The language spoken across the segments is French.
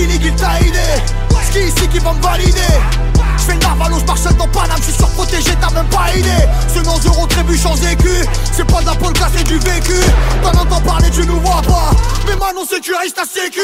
fini qu'il t'a aidé. Ce qui est ici qui va me valider. J'fais le narvalo, j'marche seul dans Paname, j'suis surprotégé, t'as même pas idée. Ce nom zéro trébuchant écu, c'est pas de la polka, c'est du vécu. T'en entends parler, tu nous vois pas, mais maintenant sécurise ta sécu.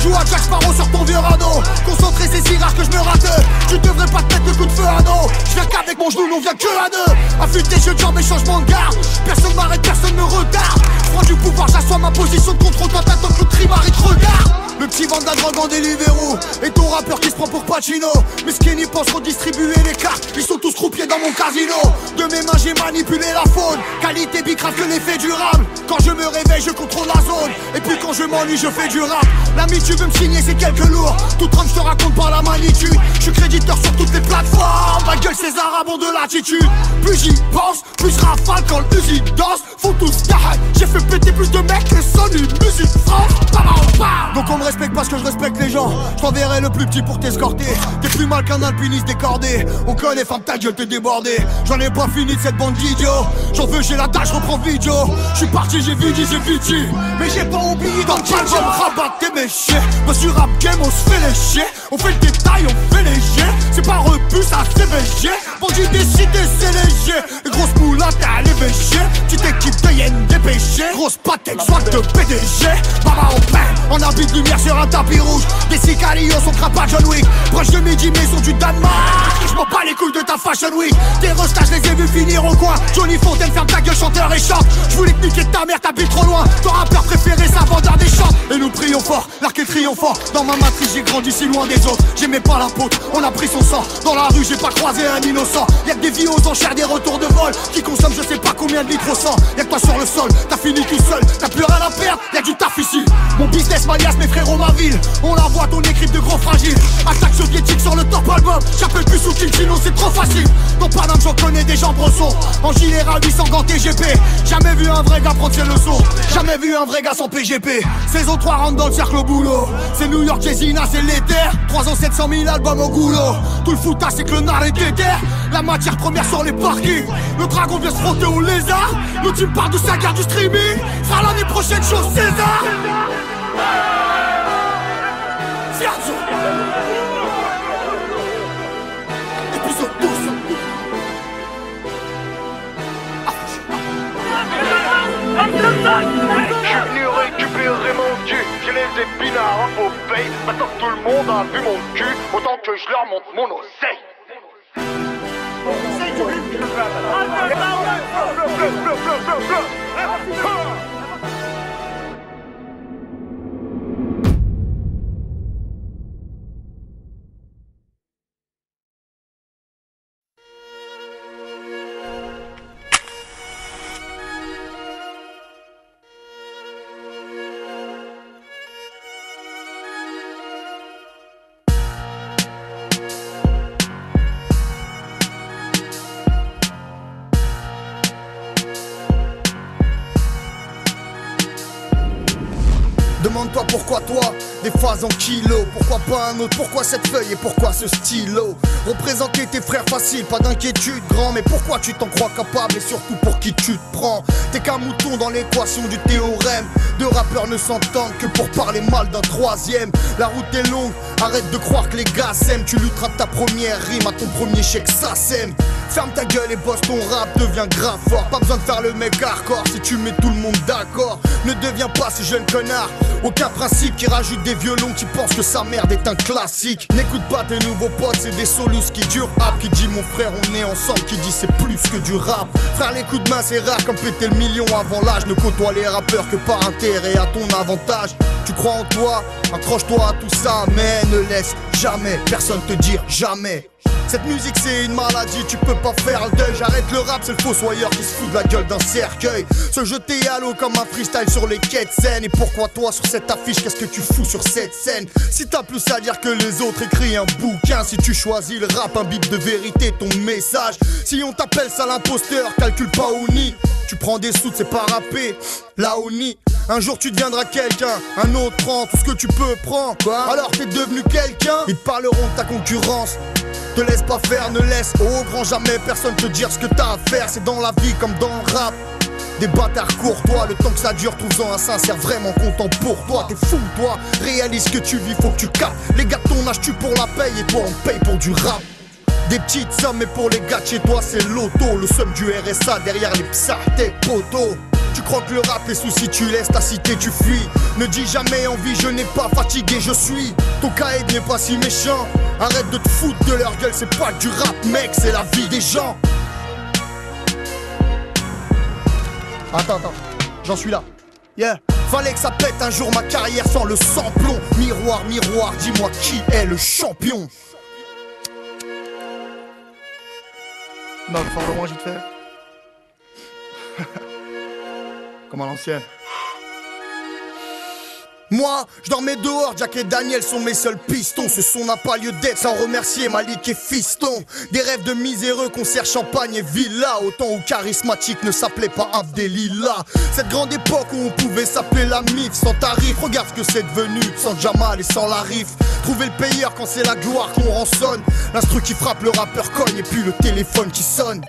Joue à Jack Sparrow sur ton vieux radeau. Concentré, c'est si rare que j'me rate. Tu devrais pas te mettre le coup de feu à dos. J'viens qu'avec mon genou, on vient que à deux. Affûté, je jambes et changement de garde. Personne m'arrête, personne me retarde. J'prends du pouvoir, j'assois ma position de contrôle. Toi t'attends que le trimari te regarde. Le petit vend de la drogue en Deliveroo. Et ton rappeur qui se prend pour Pacino. Mes skinny pensent redistribuer les cartes. Ils sont tous croupiers dans mon casino. De mes mains j'ai manipulé la faune. Qualité bicrave que l'effet durable. Quand je me réveille je contrôle la zone. Et puis quand je m'ennuie je fais du rap. L'ami tu veux me signer c'est quelques lourds. Tout trempe je te raconte pas la magnitude. Je suis créditeur sur toutes les plateformes. Ma gueule ces arabes ont de l'attitude. Plus j'y pense, plus rafale quand l'usine danse. Faut tous carré. J'ai fait péter plus de mecs que Sony Music France. Donc on me respecte parce que je respecte les gens. Je t'enverrai le plus petit pour t'escorter. T'es plus mal qu'un alpiniste décordé. On connaît femme ta gueule t'es débordé. J'en ai pas fini de cette bande d'idiots. J'en veux j'ai la dalle, je reprends vidéo. Je suis parti j'ai vidi j'ai viti. Mais j'ai pas oublié dans le album rabat tes méchés. Dans sur rap game on se fait lécher. On fait le détail on fait léger. C'est pas repu ça c'est léger. Bandit des cités c'est léger. Et grosse moulette à l'évêché. Petite équipe de yen dépêché. Grosse patek soit de PDG. Baba on peint. On habite lumière sur un tapis rouge. Des sicarios sont crapas John Wick. Proche de midi maison du Danemark. Je m'en bats les couilles de ta fashion week. Tes restats je les ai vus finir au coin. Johnny Fontaine ferme ta gueule chanteur et chante. Je voulais te niquer ta mère t'habites trop loin. Ton rappeur préféré c'est un vendeur des chants. Et nous prions fort, l'arc est triomphant. Dans ma matrice j'ai grandi si loin des autres. J'aimais pas la pote, on a pris son sang. Dans la rue j'ai pas croisé un innocent. Y'a que des vies aux enchères, des retours de vol. Qui consomment je sais pas combien de litres au sang. Y'a que toi sur le sol, t'as fini tout seul. T'as plus rien à perdre, y'a du taf ici. Mon business m'alias mes frérots ma ville. On la voit ton équipe de gros fragiles. Attaque soviétique sur le top album. J'appelle plus sous Kill, c'est trop facile. Dans Paname j'en connais des gens brossons. En gilet à 800 gants TGP. Jamais vu un vrai gars prendre ses leçons. Jamais vu un vrai gars sans PGP. Saison 3 rentre dans le cercle au boulot. C'est New York, Jésina, c'est l'éther. 3 ans 700 000 albums au goulot. Tout le foutage c'est que le nar est déter. La matière première sur les parkings. Le dragon vient se frotter au lézard. Le team part de sa guerre du streaming. Fera l'année prochaine chose César. Sergio. Épisode 12. Je suis venu récupérer mon dû. J'ai les épinards en faux paye. Maintenant que tout le monde a vu mon cul, autant que je leur montre mon oseille. Demande-toi pourquoi toi, des phases en kilos. Pourquoi pas un autre, pourquoi cette feuille et pourquoi ce stylo. Représenter tes frères facile, pas d'inquiétude grand. Mais pourquoi tu t'en crois capable et surtout pour qui tu te prends. T'es qu'un mouton dans l'équation du théorème. Deux rappeurs ne s'entendent que pour parler mal d'un troisième. La route est longue, arrête de croire que les gars s'aiment. Tu lutteras de ta première rime à ton premier chèque, ça sème. Ferme ta gueule et bosse ton rap, devient grave fort. Pas besoin de faire le mec hardcore si tu mets tout le monde d'accord. Ne deviens pas ce jeune connard. Aucun principe qui rajoute des violons qui pensent que sa merde est un classique. N'écoute pas tes nouveaux potes, c'est des solus qui durent rap. Qui dit mon frère on est ensemble, qui dit c'est plus que du rap. Frère les coups de main c'est rare comme péter le million avant l'âge. Ne côtoie les rappeurs que par intérêt à ton avantage. Tu crois en toi, accroche-toi à tout ça. Mais ne laisse jamais personne te dire jamais. Cette musique c'est une maladie, tu peux pas faire le deuil. J'arrête le rap, c'est le fossoyeur qui se fout de la gueule d'un cercueil. Se jeter à l'eau comme un freestyle sur les quais de scène. Et pourquoi toi sur cette affiche, qu'est-ce que tu fous sur cette scène? Si t'as plus à dire que les autres, écris un bouquin. Si tu choisis le rap, un beat de vérité, ton message. Si on t'appelle ça l'imposteur, calcule pas au nid. Tu prends des sous, c'est pas rapper, là au nid. Un jour tu deviendras quelqu'un, un autre prend tout ce que tu peux prendre. Quoi? Alors t'es devenu quelqu'un, ils te parleront de ta concurrence. Te laisse pas faire, ne laisse au grand jamais personne te dire ce que t'as à faire. C'est dans la vie comme dans le rap. Des bâtards courtois, le temps que ça dure, trouve-en un sincère vraiment content pour toi. T'es fou toi, réalise que tu vis, faut que tu captes. Les gars de ton âge tuent pour la paye et toi on paye pour du rap. Des petites sommes mais pour les gars de chez toi c'est l'auto. Le somme du RSA derrière les psas, tes potos. Tu crois que le rap, les soucis tu laisses, ta cité tu fuis. Ne dis jamais envie, je n'ai pas fatigué, je suis. Ton caïd n'est pas si méchant. Arrête de te foutre de leur gueule, c'est pas du rap mec, c'est la vie des gens. Attends, j'en suis là. Yeah. Fallait que ça pète un jour ma carrière sans le sans-plomb. Miroir, miroir, dis-moi qui est le champion. Non, fort le moins j'ai fait. Comme à l'ancienne. Moi, je dormais dehors, Jack et Daniel sont mes seuls pistons. Ce son n'a pas lieu d'être sans remercier Malik et Fiston. Des rêves de miséreux, concert champagne et villa. Autant où charismatique ne s'appelait pas Abdelila. Cette grande époque où on pouvait s'appeler la MIF sans tarif. Regarde ce que c'est devenu, sans Jamal et sans la rif. Trouver le payeur quand c'est la gloire qu'on rançonne. L'instru qui frappe, le rappeur cogne et puis le téléphone qui sonne.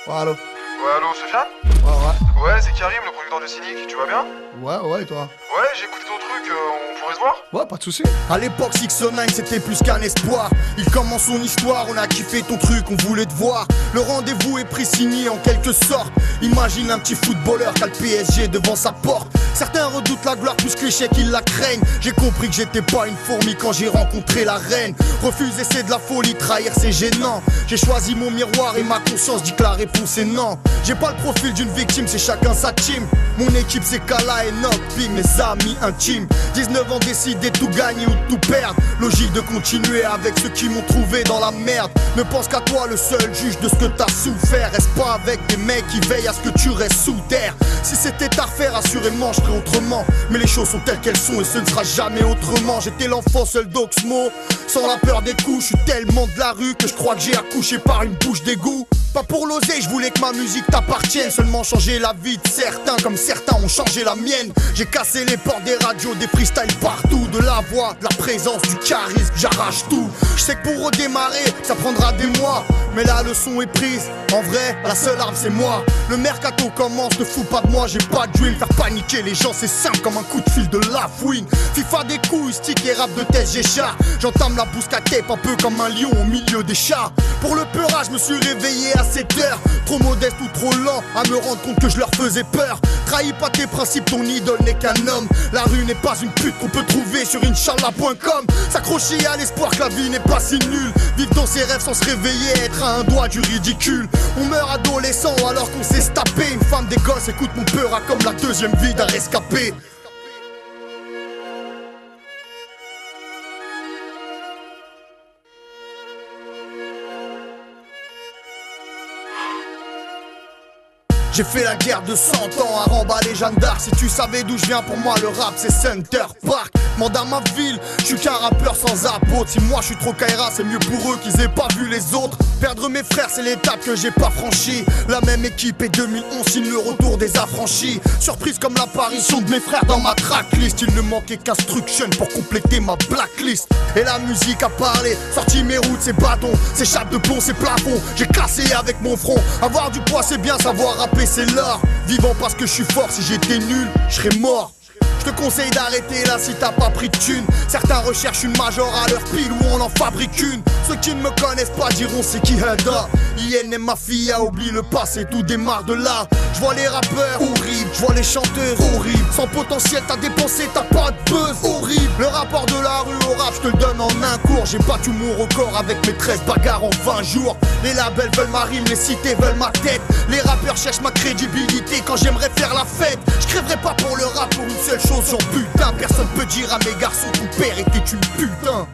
Oh, allô. Ouais, allô, Sofiane? Ouais. Ouais, c'est Karim, le producteur de Cynic, tu vas bien? Ouais, et toi? Ouais, j'ai écouté ton truc, on pourrait se voir? Ouais, pas de soucis. À l'époque, 609 c'était plus qu'un espoir. Il commence son histoire, on a kiffé ton truc, on voulait te voir. Le rendez-vous est pris signé en quelque sorte. Imagine un petit footballeur qui a le PSG devant sa porte. Certains redoutent la gloire plus que l'échec, ils la craignent. J'ai compris que j'étais pas une fourmi quand j'ai rencontré la reine. Refuser c'est de la folie, trahir c'est gênant. J'ai choisi mon miroir et ma conscience dit que la réponse est non. J'ai pas le profil d'une victime, c'est chacun sa team. Mon équipe c'est Kala et Nokpi, mes amis intimes. 19 ans décidé de tout gagner ou de tout perdre. Logique de continuer avec ceux qui m'ont trouvé dans la merde. Ne pense qu'à toi, le seul juge de ce que t'as souffert. Reste pas avec des mecs qui veillent à ce que tu restes sous terre. Si c'était à refaire, assurément je ferais autrement. Mais les choses sont telles qu'elles sont et ce ne sera jamais autrement. J'étais l'enfant seul d'Oxmo, sans la peur des coups. Je suis tellement de la rue que je crois que j'ai accouché par une bouche d'égout. Pas pour l'oser, je voulais que ma musique t'appartienne. Seulement changer la vie de certains comme certains ont changé la mienne. J'ai cassé les portes des radios, des freestyles partout. De la voix, de la présence, du charisme, j'arrache tout. Je sais que pour redémarrer, ça prendra des mois. Mais la leçon est prise, en vrai, la seule arme c'est moi. Le mercato commence, ne fous pas de moi, j'ai pas de dream. Faire paniquer les gens c'est simple comme un coup de fil de la fouine. FIFA des couilles, stick et rap de tête j'écharpe. J'entame la bousque à tape un peu comme un lion au milieu des chats. Pour le peurage, je me suis réveillé à 7 heures. Trop modeste ou trop lent à me rendre compte que je leur faisais peur. Trahis pas tes principes, ton idole n'est qu'un homme. La rue n'est pas une pute qu'on peut trouver sur Inch'Allah.com. S'accrocher à l'espoir que la vie n'est pas si nulle. Vivre dans ses rêves sans se réveiller, être à un doigt du ridicule. On meurt adolescent alors qu'on s'est tapé. Une femme des gosses écoute mon peur comme la deuxième vie d'un rescapé. J'ai fait la guerre de 100 ans à remballer Jeanne d'Arc. Si tu savais d'où je viens, pour moi le rap c'est Center Park. Mande à ma ville, je suis qu'un rappeur sans apôtre. Si moi je suis trop Kaira, c'est mieux pour eux qu'ils aient pas vu les autres. Perdre mes frères c'est l'étape que j'ai pas franchie. La même équipe et 2011 signe le retour des affranchis. Surprise comme l'apparition de mes frères dans ma tracklist. Il ne manquait qu'instruction pour compléter ma blacklist. Et la musique a parlé, sorti mes routes, ces bâtons, ces chapes de plomb, ces plafonds. J'ai cassé avec mon front. Avoir du poids c'est bien, savoir rapper c'est l'art. Vivant parce que je suis fort, si j'étais nul, je serais mort. Je te conseille d'arrêter là si t'as pas pris de thune. Certains recherchent une major à leur pile où on en fabrique une. Ceux qui ne me connaissent pas diront c'est qui Heda. IN et ma fille a oublié le passé, tout démarre de là. Je vois les rappeurs horribles, je vois les chanteurs horribles. Sans potentiel t'as dépensé, t'as pas de buzz horrible. Le rapport de la rue au rap je te le donne en un cours. J'ai battu mon record avec mes 13 bagarres en 20 jours. Les labels veulent ma rime, les cités veulent ma tête. Les rappeurs cherchent ma crédibilité quand j'aimerais faire la fête. Je crèverais pas pour le rap pour une seule chose. Sur putain, personne peut dire à mes garçons ton père était une putain.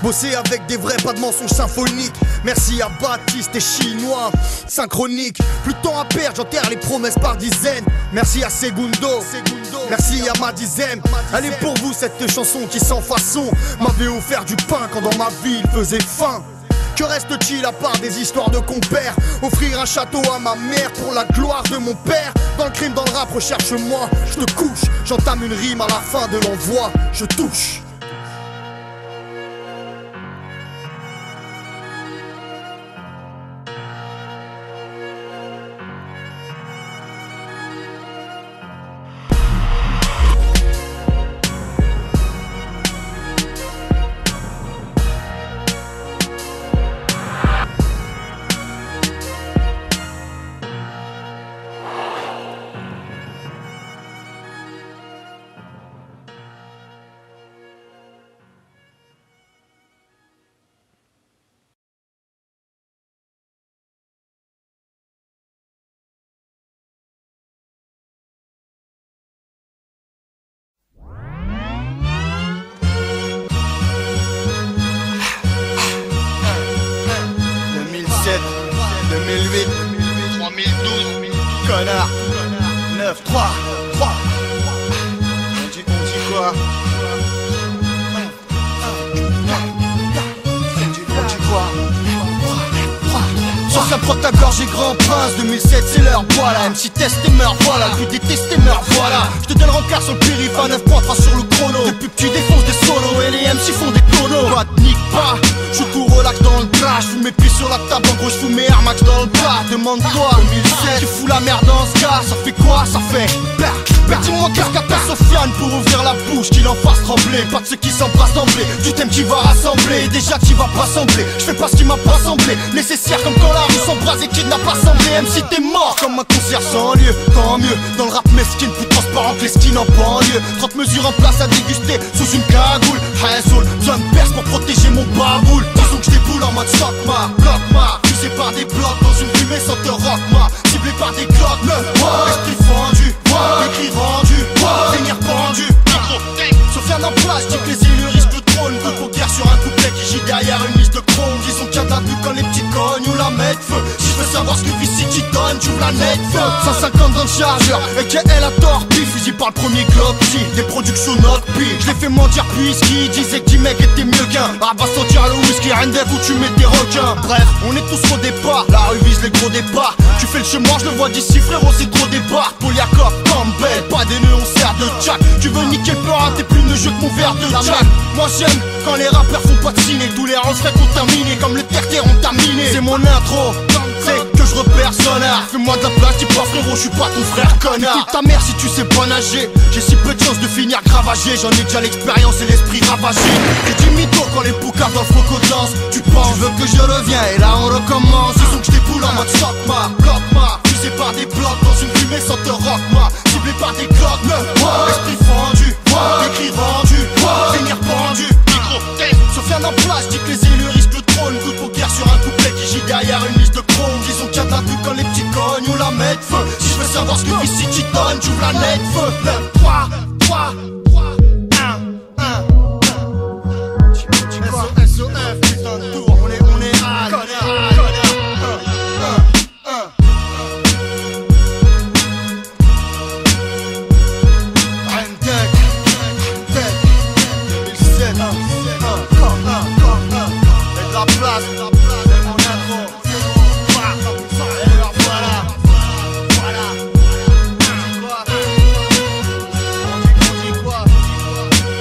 Bosser avec des vrais, pas de mensonges symphoniques. Merci à Baptiste et Chinois, synchronique. Plus de temps à perdre, j'enterre les promesses par dizaines. Merci à Segundo, merci à ma dizaine. Elle est pour vous cette chanson qui sans façon m'avait offert du pain quand dans ma vie il faisait faim. Que reste-t-il à part des histoires de compères? Offrir un château à ma mère pour la gloire de mon père. Dans le crime, dans le rap, recherche-moi. Je te couche, j'entame une rime à la fin de l'envoi. Je touche. Connard 9, 3 On dit quoi? On dit quoi? Sur sa protagorge et grand prince 2007 c'est l'heure, voilà. MC teste et meurt, voilà. Le plus détesté meurt, voilà. Je te donne le rencard sur le périph' à 9.3 sur le chrono. Depuis que tu défonces des solos et les MC font des clonos. Pas de nique pas, je suis tout relax dans le trash. J'fous mes pieds sur la table, en gros j'fous mes Air Max dans le plat. Demande-toi, 2007, tu fous la merde dans ce gars. Ça fait quoi? Ça fait dis-moi qu'est-ce qu'attend Sofiane pour ouvrir la bouche, qu'il en fasse trembler. Pas de ceux qui s'embrassent d'emblée, du thème qui va rassembler. Déjà qui va pas sembler, je fais pas ce qui m'a pas semblé nécessaire, comme quand la rue s'embrase et kidnappe l'assemblée. MC t'es mort comme un concert sans lieu, tant mieux. Dans le rap mesquine, plus transparent que les skins en banlieue. 30 mesures en place à déguster sous une cagoule. Hazoul, besoin de perce pour protéger mon baboule. Disons que je déboule en mode sock-ma, bloc-ma. Fusé par des blocs dans une fumée sans te rock-ma. Ciblé par des glocks, esprit fendu, écrit rendu, venir pendu. Sofiane en place, dit que les élus risquent le trône. Coup de poker sur un couplet qui gît derrière une liste de chrome. Disons qu'il y a de la pub quand les petits cognent ou la mettent feu. Si je veux savoir ce que Vici donne, tu la net feu. 150 dans le chargeur, et qu'elle a torpille. Fusil par le premier Glock, des productions not pire. Je l'ai fait mentir puisqu'il disait que 10 mecs étaient mieux qu'un. Ah va sentir le whisky, rien où tu mets des requins. Bref, on est tous au départ, la rue vise les gros départs. Tu fais le chemin, je le vois d'ici frérot, c'est trop départ. Poliakov, Campbell, pas des nœuds, on sert de jack. Tu veux niquer le peur, t'es plus de jeu que mon verre de jack. Moi j'aime quand les rappeurs font pas de ciné. Tous les refrains contaminés comme le terre contaminé. C'est mon intro, c'est que je repère sonar. Fais-moi de la place, dis pas frérot, je suis pas ton frère connard. Écoute ta mère si tu sais pas nager. J'ai si peu de chance de finir gravagé. J'en ai déjà l'expérience et l'esprit ravagé. J'ai du mytho quand les poucars dans le froco dansent. Tu penses, tu veux que je reviens et là on recommence. Ils sont que je déboule en mode sock-ma, bloc-ma. Fusé par des blocs dans une fumée sans te rock-ma. Ciblé par des glocks, esprit fendu, écrit rendu, venir pendu. Sofiane en place, dit que les élus risquent le trône. Coup de poker sur un couplet qui gît derrière une liste de chrome. Disons qu'il y a de la pub quand les petits cognent ou la mettent feu. Si je veux savoir ce que Vici donne, tu la net feu. 3, 1 SOF, putain de tour, on est hâle. Connard. Place, c'est mon intro. Et alors voilà. On dit quoi?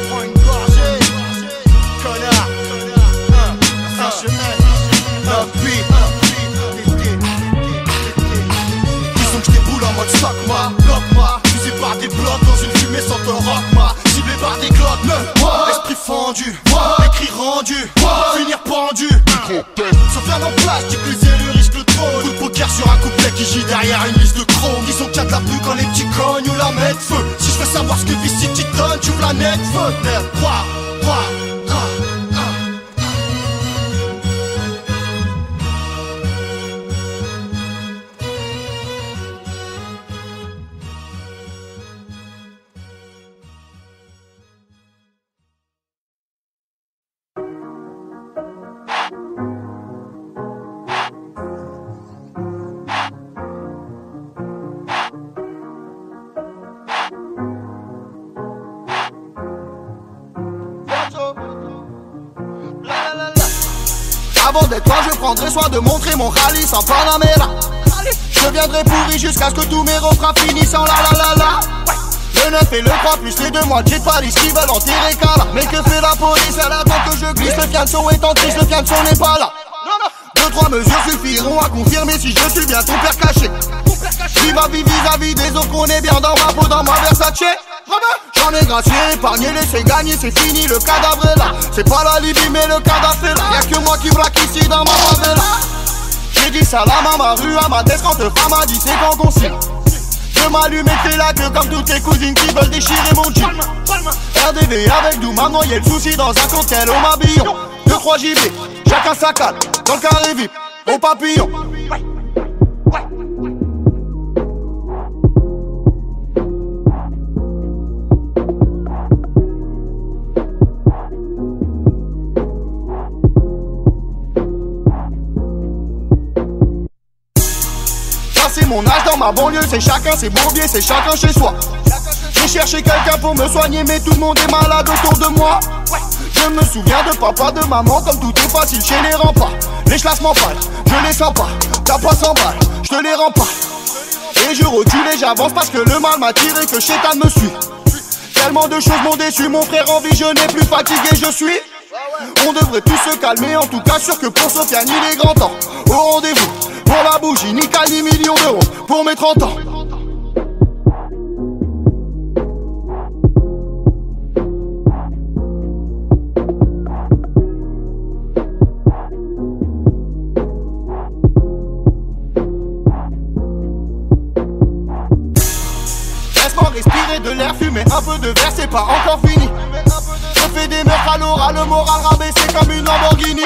Prends une gorgée, connard. Disons que je déboule en mode sock-ma, bloc-ma. Fusé par des blocs dans une fumée sans te rock-ma. Ciblé par des glocks, esprit fendu, écrit rendu, finir pendu. Sofiane en place, dit que les élus risquent le trône. Coup de poker sur un couplet qui gît derrière une liste de chrome. Disons qu'il y a de la pub quand les petits cognent ou la mettent feu. Si je veux savoir ce que Vici donne, tu la net feu. 3, 1 Bientôt Avant d'être toi je prendrai soin de montrer mon Khalis en Panamera. Je viendrai pourri jusqu'à ce que tous mes refrains finissent en la la la la. Le 9 et le 3 plus les 2 moitiés de Paris qui veulent enterrer Kala. Mais que fait la police? Elle attend que je glisse. Le fiançon étant triste, le fiançon n'est pas là. 2-3 mesures suffiront à confirmer si je suis bien ton père caché. Vive à vie vis-à-vis des autres, qu'on est bien dans ma peau, dans ma Versace. J'en ai gracié, épargné, laissé gagner, c'est fini, le cadavre est là. C'est pas la Libye mais le cadavre est là. Y'a que moi qui braque ici dans ma favela. J'ai dit salam à ma rue, à ma tête quand le femme a dit c'est quand qu'on signe. Je m'allume et fais la queue comme toutes tes cousines qui veulent déchirer mon jean. RDV avec nous, maintenant y'a le souci dans un cocktail au mabillon. 2-3 JB, chacun sa cale, dans le carré VIP, au papillon. C'est mon âge dans ma banlieue, c'est chacun ses bourbiers, c'est chacun chez soi. J'ai cherché quelqu'un pour me soigner, mais tout le monde est malade autour de moi. Je me souviens de papa, de maman, comme tout est facile chez les remparts. Les chlasses m'empalent, je les sens pas. T'as pas 100 balles, je te les rends pas. Et je recule et j'avance parce que le mal m'attire et que Chétan me suit. Tellement de choses m'ont déçu, mon frère en vie, je n'ai plus fatigué, je suis. On devrait tous se calmer, en tout cas sûr que pour Sofiane il est grand temps. Au rendez-vous, pour la bougie, ni cal ni millions d'euros, pour mes 30 ans. Laisse-moi respirer de l'air fumé, un peu de verre, c'est pas encore fini. Je fais des meurtres à l'oral, le moral rabaissé comme une Lamborghini.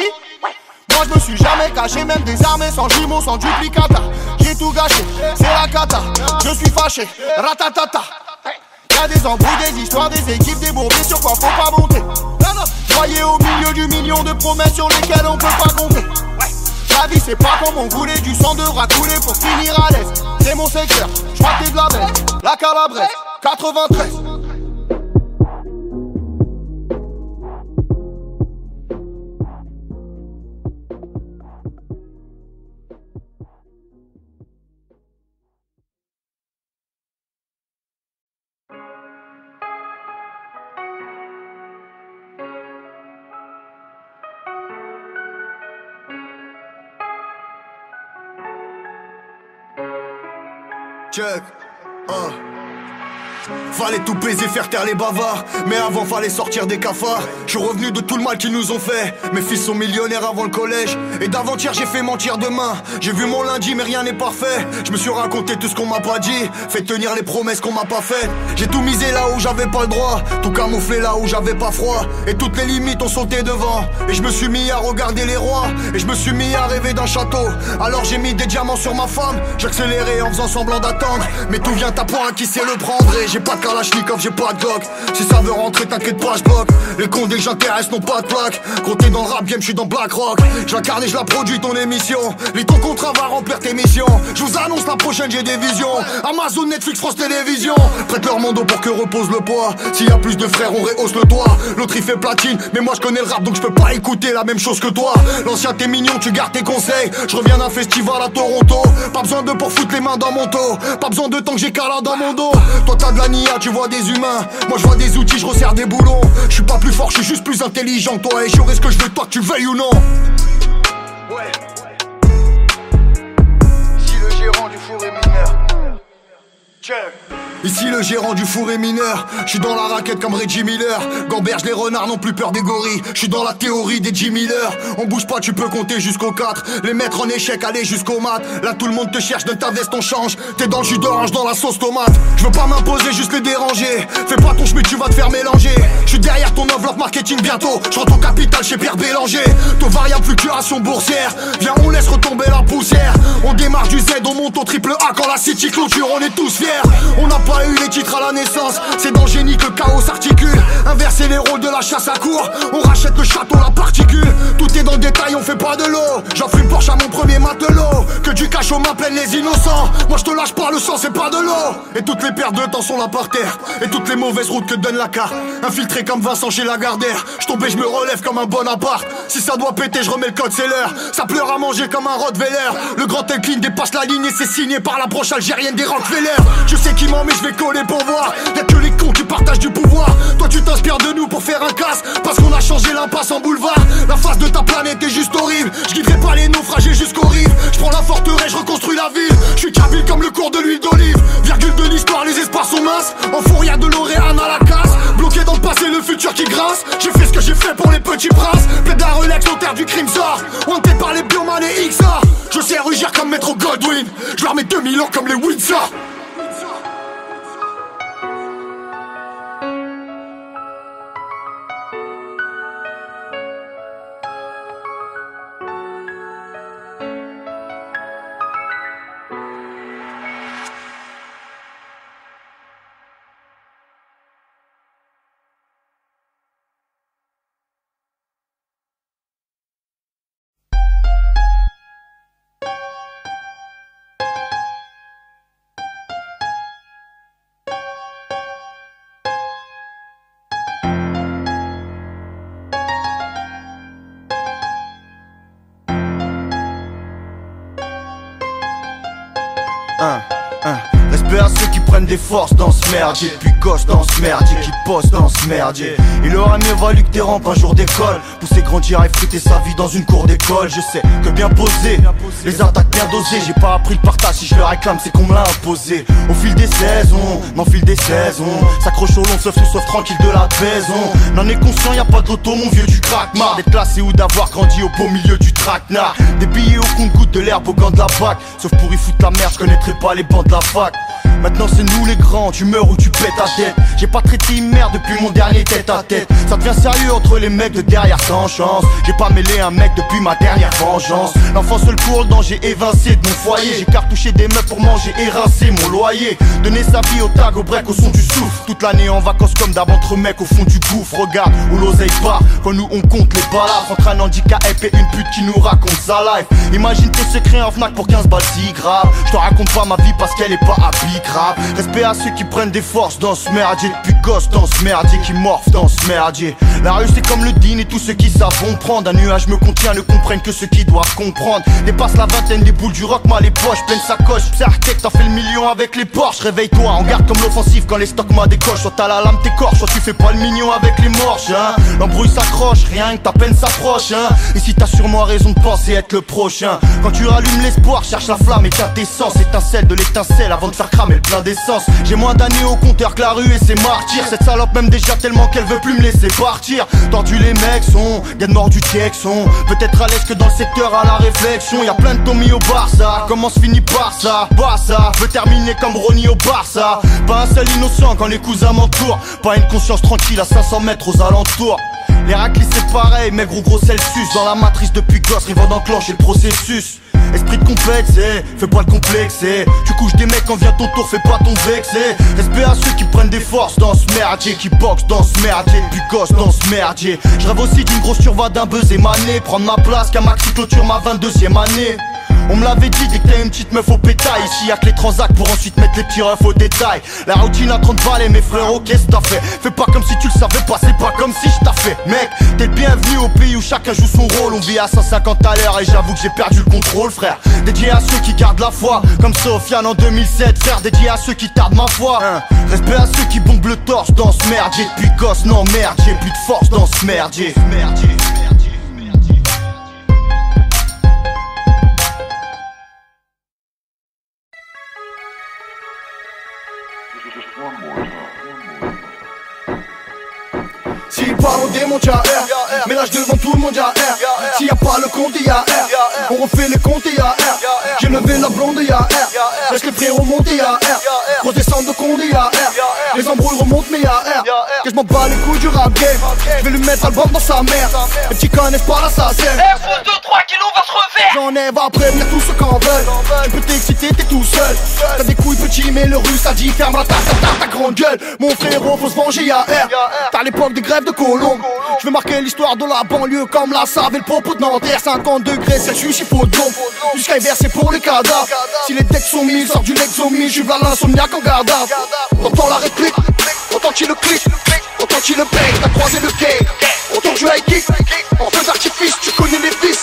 Moi je me suis jamais caché, même désarmé, sans jumeaux, sans duplicata. J'ai tout gâché, c'est la cata. Je suis fâché, ratatata. Y'a des embrouilles, des histoires, des équipes, des bourbiers, sur quoi faut pas monter. Voyez au milieu du million de promesses sur lesquelles on peut pas compter. La vie c'est pas comme on voulait, du sang devra couler pour finir à l'aise. C'est mon secteur, j'crois que t'es de la belle. La Calabrese, 93. Check, Fallait tout baiser, faire taire les bavards. Mais avant fallait sortir des cafards. Je suis revenu de tout le mal qu'ils nous ont fait. Mes fils sont millionnaires avant le collège. Et d'avant-hier j'ai fait mentir demain. J'ai vu mon lundi mais rien n'est parfait. Je me suis raconté tout ce qu'on m'a pas dit. Fait tenir les promesses qu'on m'a pas faites. J'ai tout misé là où j'avais pas le droit. Tout camouflé là où j'avais pas froid. Et toutes les limites ont sauté devant. Et je me suis mis à regarder les rois. Et je me suis mis à rêver d'un château. Alors j'ai mis des diamants sur ma femme. J'accélérais en faisant semblant d'attendre. Mais tout vient à point, qui sait le prendre. Et j'ai pas de Kalachnikov, j'ai pas de Glock. Si ça veut rentrer, t'inquiète pas, j'bloque. Les cons dès que j'intéresse n'ont pas de plaque. Quand t'es dans le rap game, j'suis dans BlackRock. J'incarne et j'la produis ton émission. Lis ton contrat va remplir tes missions. J'vous annonce la prochaine, j'ai des visions. Amazon, Netflix, France Télévisions. Prête leur monde pour que repose le poids. S'il y a plus de frères, on rehausse le toit. L'autre il fait platine, mais moi j'connais le rap donc j'peux pas écouter la même chose que toi. L'ancien t'es mignon, tu gardes tes conseils. J'reviens d'un festival à Toronto. Pas besoin de pour foutre les mains dans mon dos. Pas besoin de temps que j'ai Kala dans mon dos. Toi t'as de la nia, tu vois des humains. Moi je vois des outils, je resserre des boulons. Je suis pas plus fort, je suis juste plus intelligent que toi. Et j'aurai ce que je veux, toi que tu veuilles ou non. Ouais. Ici le gérant du four est mineur. Check. Ici le gérant du four est mineur. Je suis dans la raquette comme Reggie Miller. Gamberge, les renards n'ont plus peur des gorilles. Je suis dans la théorie des Jim Miller. On bouge pas, tu peux compter jusqu'au 4. Les mettre en échec, aller jusqu'au mat. Là tout le monde te cherche, de ta veste on change. T'es dans le jus d'orange, dans la sauce tomate. Je veux pas m'imposer, juste les déranger. Fais pas ton schmitt, tu vas te faire mélanger. Je suis derrière ton enveloppe marketing bientôt. Je rentre au capital chez Pierre Bélanger. Taux variable, fluctuation boursière. Viens, on laisse retomber la poussière. On démarre du Z, on monte au triple A. Quand la city clôture, on est tous fiers. On n'a pas eu les titres à la naissance. C'est dans le génie que le chaos s'articule. Inverser les rôles de la chasse à court. On rachète le château, la particule. Tout est dans le détail, on fait pas de l'eau. J'offre une Porsche à mon premier matelot. Que du cachot m'appellent les innocents. Moi je te lâche pas, le sang c'est pas de l'eau. Et toutes les paires de temps sont là par terre. Et toutes les mauvaises routes que donne la carte. Infiltré comme Vincent chez Lagardère. Je tombe et je me relève comme un Bonaparte. Si ça doit péter je remets le code, c'est l'heure. Ça pleure à manger comme un Rottweiler. Le grand Elkin dépasse la ligne et c'est signé par la broche algérienne des Rockefeller. Je sais qui ment mais je vais coller pour voir. Y'a que les cons qui partagent du pouvoir. Toi tu t'inspires de nous pour faire un casse. Parce qu'on a changé l'impasse en boulevard. La face de ta planète est juste horrible. Je guiderai pas les naufragés jusqu'au rive. Je prends la forteresse, je reconstruis la ville. Je suis kabyle comme le cours de l'huile d'olive. Virgule de l'histoire, les espaces sont minces. En fourrière de l'Oréane à la casse. Bloqué dans le passé, le futur qui grince. J'ai fait ce que j'ai fait pour les petits princes. Plaide à Rolex, l'auteur du crime sort. Wanted par les Bioman et XA. Je sais rugir comme Maître Godwin. Je leur mets 2000 ans comme les Windsor. Respect à ceux qui prennent des forces dans ce merdier, puis gossent dans ce merdier, qui posent dans ce merdier. Il aurait mieux valu que des rampes un jour d'école, pousser grandir et fruiter sa vie dans une cour d'école. Je sais que bien posé, les attaques bien dosées. J'ai pas appris le partage, si je le réclame c'est qu'on me l'a imposé. Au fil des saisons, s'accroche au long, sauf tranquille de la maison. N'en est conscient, y a pas d'auto, mon vieux, du crack. Marre d'être classé ou d'avoir grandi au beau milieu du traquenard. Des billets au compte-gouttes, de l'herbe au gant de la fac. Sauf pour y foutre la merde, je connaîtrais pas les bancs de la fac. Maintenant c'est nous les grands, tu meurs ou tu pètes ta tête. J'ai pas traité une merde depuis mon dernier tête à tête. Ça devient sérieux entre les mecs de derrière sans chance. J'ai pas mêlé un mec depuis ma dernière vengeance. L'enfant seul court le danger évincé de mon foyer. J'ai cartouché des meufs pour manger et rincer mon loyer. Donner sa vie au tag, au break, au son du souffle. Toute l'année en vacances comme d'hab entre mecs au fond du gouffre. Regarde où l'oseille part, quand nous on compte les balafres. Entre un handicap et une pute qui nous raconte sa life. Imagine tes secrets en Fnac pour 15 balles si grave. Je te raconte pas ma vie parce qu'elle est pas habillée. Respect à ceux qui prennent des forces dans ce merdier, puis gossent dans ce merdier, qui morphent dans ce merdier. La rue c'est comme le din et tous ceux qui savent vont prendre. Un nuage me contient, ne comprennent que ceux qui doivent comprendre. Dépasse la vingtaine, des boules du rock, mal les poches, pleine sacoche. Psyartec, t'en fais le million avec les Porsche. Réveille-toi, en garde comme l'offensive quand les stocks m'a décoche. Soit t'as la lame t'écorche, soit tu fais pas le mignon avec les morches, hein. L'embrouille s'accroche, rien que ta peine s'approche, hein. Et si t'as sûrement raison de penser être le prochain. Quand tu rallumes l'espoir, cherche la flamme et quintessence. Étincelle de l'étincelle avant de faire cramer le plein d'essence. J'ai moins d'années au compteur que la rue et ses martyrs. Cette salope m'aime déjà tellement qu'elle veut plus me laisser partir. Tordu les mecs sont, gagne mort du check sont. Peut-être à l'aise que dans le secteur à la réflexion. Y'a plein de Tommy au Barça, comment se finit par ça? Barça, veut terminer comme Ronnie au Barça. Pas un seul innocent quand les cousins m'entourent. Pas une conscience tranquille à 500 mètres aux alentours. Les raclis c'est pareil, mais gros Celsius. Dans la matrice depuis gosse, ils vont d'enclencher le processus. Esprit de complexe, fais pas le complexer. Tu couches des mecs quand vient ton tour, fais pas ton vexé. Respect à ceux qui prennent des forces dans ce merdier, qui boxent dans ce merdier, puis gossent dans ce merdier. Je rêve aussi d'une grosse turva d'un buzz émané. Prendre ma place qu'un maxi clôture ma 22e année. On me l'avait dit, dès que t'as une petite meuf au pétail. Ici y'a que les transacts pour ensuite mettre les petits refs au détail. La routine à 30 balles et mes frérots, qu'est-ce que t'as fait? Fais pas comme si tu le savais pas, c'est pas comme si je t'ai fait. Mec, t'es le bienvenu au pays où chacun joue son rôle. On vit à 150 à l'heure et j'avoue que j'ai perdu le contrôle, frère. Dédié à ceux qui gardent la foi, comme Sofiane en 2007. Frère, dédié à ceux qui tardent ma foi, hein. Respect à ceux qui bombent le torse dans ce merdier. Puis gosse, non merde, j'ai plus de force dans ce merdier. S'il parle au démon, y'a R. Ménage devant tout le monde, y'a R. S'il y a pas le compte, y'a R. On refait les comptes, y'a R. J'ai levé la blonde, y'a R. Laisse les frérots monter, y'a R. Grosse descente de Condé, y'a R. Les embrouilles remontent, mais y'a R. Que je m'en bats les couilles du rap game. Je vais lui mettre album dans sa mère. Les petits connaissent pas l'assassin. Faut 2-3 kilos, va se refaire. J'enlève à prévenir tous ceux qu'en veulent. Tu peux t'exciter, t'es tout seul. T'as des couilles petits mais le russe a dit ferme la ta grande gueule. Mon frérot faut se venger y'a R. T'as l'époque des grèves de Colombe. Je veux marquer l'histoire de la banlieue comme la Save et le propos de Nanterre. 50 degrés Celsius il faut de l'ombre. Jusqu'à hiver c'est pour les cadavres. Si les decks sont mis, sort du Lexomie. J'suis v'là l'insomniaque en garde. T'entends la réplique, entends-tu le clic, entends-tu le bec, t'as croisé le quai. Entends du high kick, en feu d'artifice, tu connais les fils.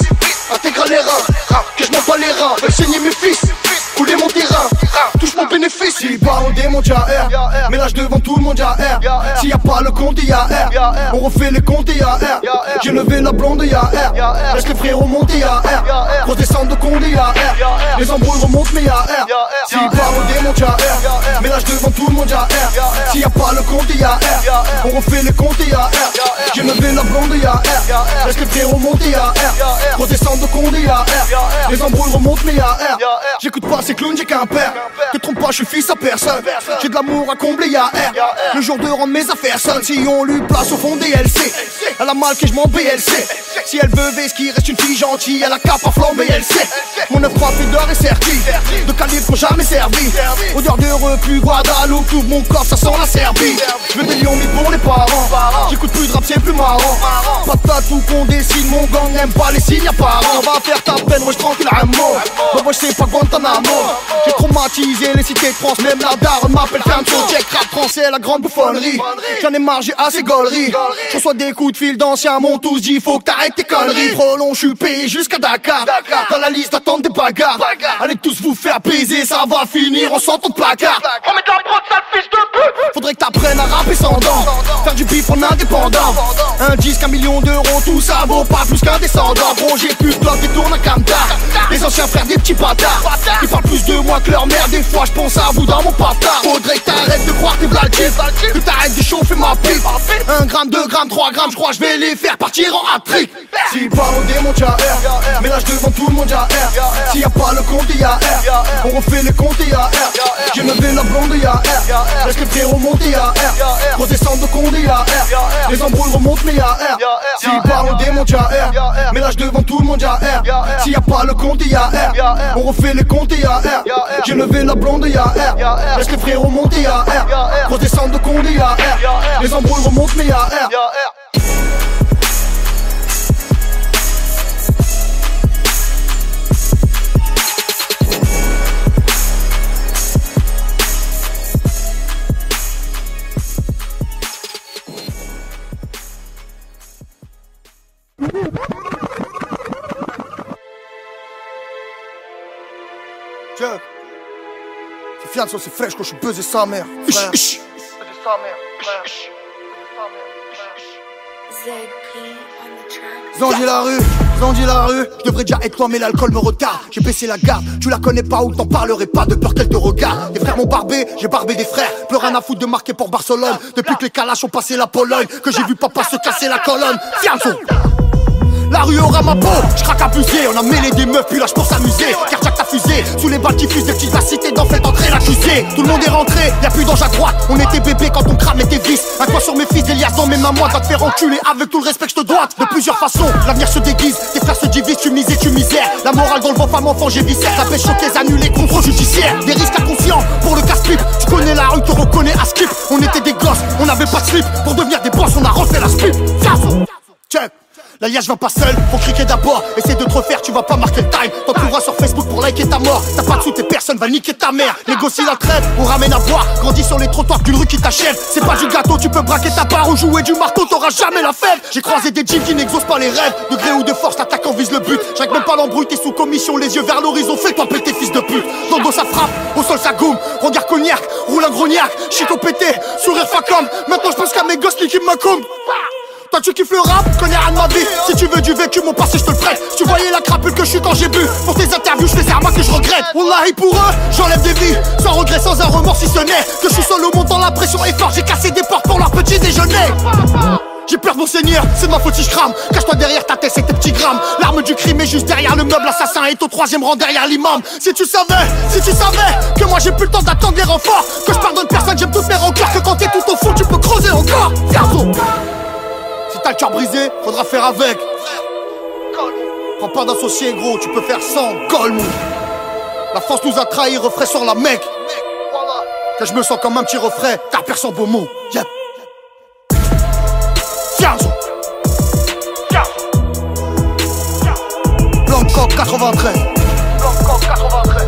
Intègre les reins, que je m'en bats les reins. Veulent saigner mes fils, couler mon terrain, touche mon bénéfice. Si pas au démon y'a R, mais lâche devant tout le monde y'a R. S'il y a pas le compte y'a R, on refait les comptes y'a R. J'ai levé la blonde y'a R, laisse les frérots monter y'a R. Grosse descente de Condé y'a R, les embrouilles remontent mais y'a R. Si pas au démon y'a R, mais lâche devant tout le monde y'a R. S'il y a pas le compte y'a R, on refait les comptes y'a R. J'ai levé la blonde y'a R, laisse les frérots monter y'a R. Grosse descente de Condé y'a R, les embrouilles remontent mais y'a R. J'écoute pas ces clowns, j'ai qu'un père. Te trompe pas, je suis fils à personne. J'ai de l'amour à combler, y'a R. Le jour de rendre mes affaires seules. Si on lui place au fond des LC, elle a mal que je m'en BLC. Si elle veut qui reste une fille gentille, elle a cap à flamber, elle sait. Mon œuf frappé d'or est serti, de calibre jamais servi. Odeur de reflux, Guadeloupe, tout mon corps, ça sent la Serbie. Je veux des lions mis pour les parents. J'écoute plus de rap, c'est plus marrant. Pas de tatou qu'on dessine, mon gang n'aime pas les signes apparents. On va faire ta peine, moi je tranquille à un mot. Moi je sais pas Guantanamo. J'ai traumatisé les cités de France, même la daronne m'appelle Fanto. Check rap français, la grande bouffonnerie. J'en ai marre, j'ai assez gaulerie. Je reçois des coups de fil d'anciens, m'ont tous dit faut que t'arrêtes tes conneries. Trop long, je suis payé jusqu'à Dakar. Dans la liste d'attente des bagarres. Allez tous vous faire baiser, ça va finir en sortant de placard. On met de la prod, sale fils de pute. Faudrait que t'apprennes à rapper sans dents. Faire du bif en indépendant. Un disque, 1 million d'euros, tout ça vaut pas plus qu'un descendant. Gros, j'ai plus de bloc et tourne à Camtar. Les anciens frères des petits bâtards. Ils parlent plus de moi que leur mère. Des fois, je pense à vous dans mon patard. Faudrait que t'arrêtes de croire t'es Vladif. Que t'arrêtes de chauffer ma pipe. 1 gramme, 2 grammes, 3 grammes, je crois je vais les faire partir en hat-trick. Si pas au démon y'a R, mais lâche devant tout le monde y'a R. S'il y a pas le compte y'a R, on refait les comptes y'a R. J'ai levé la blonde y'a R, laisse les frérots monter y'a R. Grosse descente de Condé y'a R, les embrouilles remontent mais y'a R. Si pas au démon y'a R, mais lâche devant tout le monde y'a R. S'il y a pas le compte y'a R, on refait les comptes y'a R. J'ai levé la blonde y'a R, laisse les frérots monter y'a R. Grosse descente de Condé y'a R, les embrouilles remontent mais y'a R. Check. C'est fianço, c'est fraîche quand je suis pesé sa mère. Frère. Pesé sa mère, frère. Zandy la rue, je devrais déjà être loin mais l'alcool me retarde. J'ai baissé la garde, tu la connais pas ou t'en parlerai pas de peur qu'elle te regarde. Des frères m'ont barbé, j'ai barbé des frères. Plus rien à foutre de marquer pour Barcelone. Depuis que les calaches ont passé la Pologne, que j'ai vu papa se casser la colonne. Fianço. La rue aura ma peau, j'craque abusé. On a mêlé des meufs puis lâche pour s'amuser. Cardiaque ta fusée, sous les balles qui fusent des petites cités d'en fait entrer l'accusé. Tout le monde est rentré, y'a plus d'ange à droite. On était bébé quand on cramait tes vis. Un toit sur mes fils, des liasses dans mes mains. Moi va te faire enculer avec tout le respect que je te dois. De plusieurs façons, l'avenir se déguise. Tes frères se divisent, tu mises et tu misères. La morale dans le vent, femme, enfant, j'ai viscère. Ça fait choquer, annulé, contrôle judiciaire. Des risques inconscients pour le casse-pipe. Tu connais la rue, te reconnais à skip. On était des gosses, on avait pas de slip. Pour devenir des boss, on a refait la split. Check. L'alliage va pas seul, faut cliquer d'abord. Essaye de te refaire, tu vas pas marquer le time. T'en trouveras sur Facebook pour liker ta mort. T'as pas de sous, tes personnes va niquer ta mère. Négocie la trêve, on ramène à boire. Grandis sur les trottoirs d'une rue qui t'achève. C'est pas du gâteau, tu peux braquer ta part ou jouer du marteau, t'auras jamais la fève. J'ai croisé des jeans qui n'exaucent pas les rêves. De gré ou de force, l'attaquant vise le but. J'règle même pas l'embrouille, t'es sous commission, les yeux vers l'horizon. Fais-toi péter, fils de pute. Dans le dos ça frappe, au sol ça goume. Regard cognac, roule un grognac. Chico pété, sourire facom. Maintenant je pense qu'à mes gosses, qui me coum. Toi tu kiffes le rap, connais rien de ma vie. Si tu veux du vécu, mon passé je te le prête. Si tu voyais la crapule que je suis quand j'ai bu. Pour tes interviews, je fais des armes que je regrette. Wallahi pour eux, j'enlève des vies. Sans regret, sans un remords si ce n'est que je suis seul au monde dans la pression est fort. J'ai cassé des portes pour leur petit déjeuner. J'ai peur de mon seigneur, c'est de ma faute si je crame. Cache-toi derrière ta tête et tes petits grammes. L'arme du crime est juste derrière le meuble. L'assassin est au 3e rang derrière l'imam. Si tu savais que moi j'ai plus le temps d'attendre les renforts. Que je pardonne personne, j'aime toutes mes rancœurs. Que quand t'es tout au fond, tu peux creuser encore. Fianço. Si t'as le cœur brisé, faudra faire avec. Prends pas d'associé gros, tu peux faire sans Golemou. La France nous a trahis, refrain sur la mec. Que je me sens comme un petit refrain, t'as personne beau mot. Yep. Blancoc 93. Blancoc 93.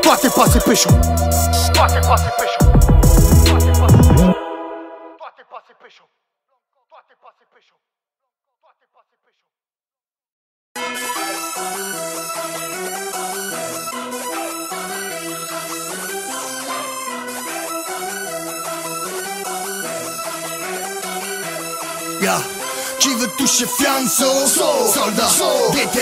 Toi t'es passé pécho. Toi t'es passé pécho. Toi t'es passé pécho. Toi t'es passé pécho. Toi t'es passé pécho. Toi t'es passé pécho. Yeah. Qui veut toucher Fianso, soldat, BT,